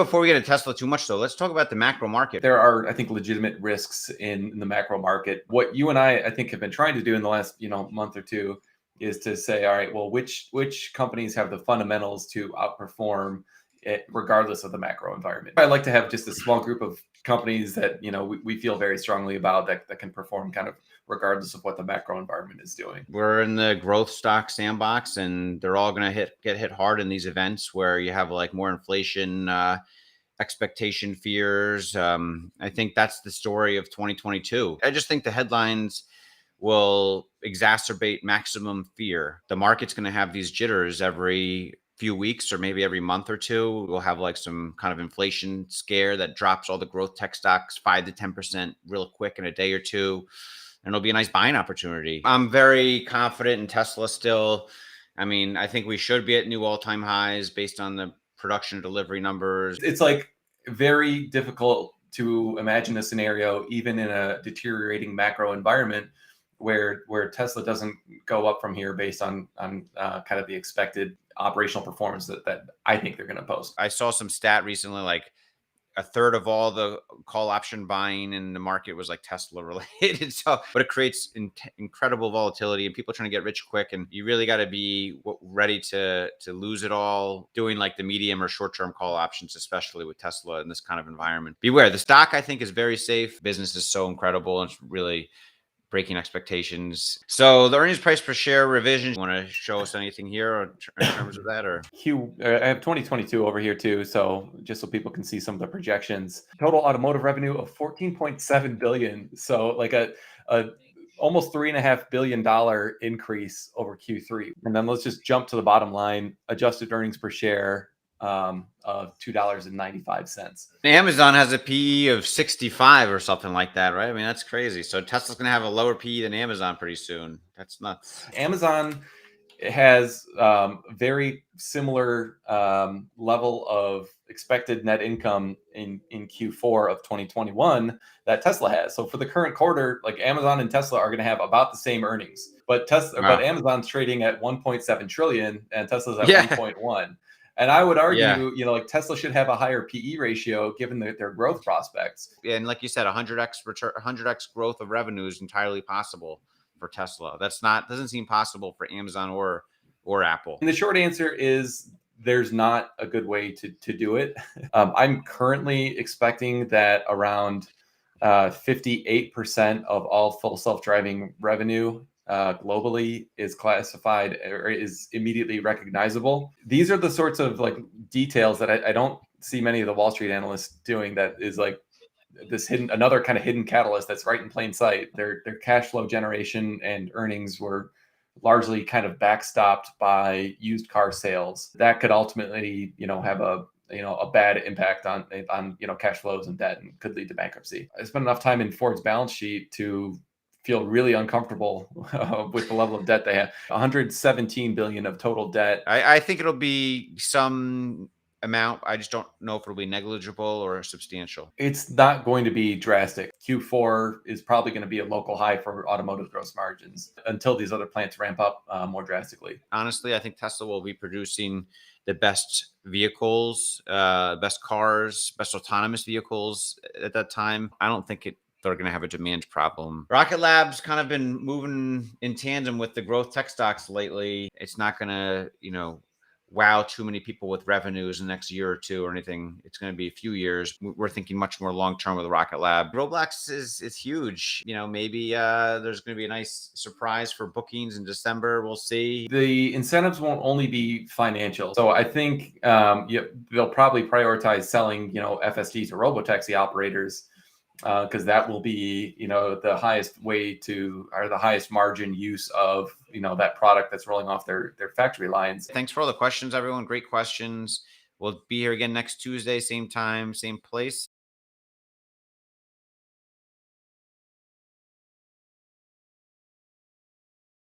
before we get into Tesla too much, though, let's talk about the macro market. There are, I think, legitimate risks in the macro market. What you and I think, have been trying to do in the last, month or two is to say, all right, well, which companies have the fundamentals to outperform it regardless of the macro environment. I like to have just a small group of companies that, we feel very strongly about that can perform kind of regardless of what the macro environment is doing. We're in the growth stock sandbox, and they're all going to get hit hard in these events where you have like more inflation, expectation fears. I think that's the story of 2022. I just think the headlines will exacerbate maximum fear. The market's going to have these jitters every few weeks or maybe every month or two. We'll have like some kind of inflation scare that drops all the growth tech stocks 5 to 10% real quick in a day or two. And it'll be a nice buying opportunity. I'm very confident in Tesla still. I mean, I think we should be at new all-time highs based on the production delivery numbers. It's like very difficult to imagine a scenario, even in a deteriorating macro environment, where Tesla doesn't go up from here based on kind of the expected operational performance that I think they're going to post. I saw some stat recently, like a third of all the call option buying in the market was like Tesla related. But it creates incredible volatility and people trying to get rich quick. And you really got to be ready to lose it all doing like the medium or short-term call options, especially with Tesla in this kind of environment. Beware. The stock, I think, is very safe. Business is so incredible. And it's really breaking expectations. So the earnings price per share revision, you want to show us anything here in terms of that? Or I have 2022 over here too, so just so people can see some of the projections. Total automotive revenue of $14.7 billion, so like a almost $3.5 billion increase over Q3. And then let's just jump to the bottom line. Adjusted earnings per share of $2.95. Amazon has a PE of 65 or something like that, right? I mean, that's crazy. So Tesla's going to have a lower PE than Amazon pretty soon. That's nuts. Amazon has very similar level of expected net income in Q4 of 2021 that Tesla has. So for the current quarter, like Amazon and Tesla are going to have about the same earnings, but but Amazon's trading at 1.7 trillion and Tesla's at 1.1. And I would argue, like Tesla should have a higher PE ratio given their growth prospects. Yeah, and like you said, 100x return, 100x growth of revenue is entirely possible for Tesla. Doesn't seem possible for Amazon or Apple. And the short answer is there's not a good way to do it. I'm currently expecting that around 58% of all full self-driving revenue globally is classified or is immediately recognizable. These are the sorts of like details that I don't see many of the Wall Street analysts doing. That is like this another kind of hidden catalyst that's right in plain sight. Their cash flow generation and earnings were largely kind of backstopped by used car sales. That could ultimately, have a bad impact on cash flows and debt, and could lead to bankruptcy. I spent enough time in Ford's balance sheet to feel really uncomfortable with the level of debt they have. 117 billion of total debt. I think it'll be some amount. I just don't know if it'll be negligible or substantial. It's not going to be drastic. Q4 is probably going to be a local high for automotive gross margins until these other plants ramp up more drastically. Honestly, I think Tesla will be producing the best vehicles, best cars, best autonomous vehicles at that time. I don't think they're going to have a demand problem. Rocket Lab's kind of been moving in tandem with the growth tech stocks lately. It's not going to, wow too many people with revenues in the next year or two or anything. It's going to be a few years. We're thinking much more long-term with Rocket Lab. Roblox is huge. Maybe there's going to be a nice surprise for bookings in December. We'll see. The incentives won't only be financial. So I think they'll probably prioritize selling, FSD to robotaxi operators, because that will be, the highest way to, or the highest margin use of, that product that's rolling off their factory lines. Thanks for all the questions, everyone. Great questions. We'll be here again next Tuesday, same time, same place.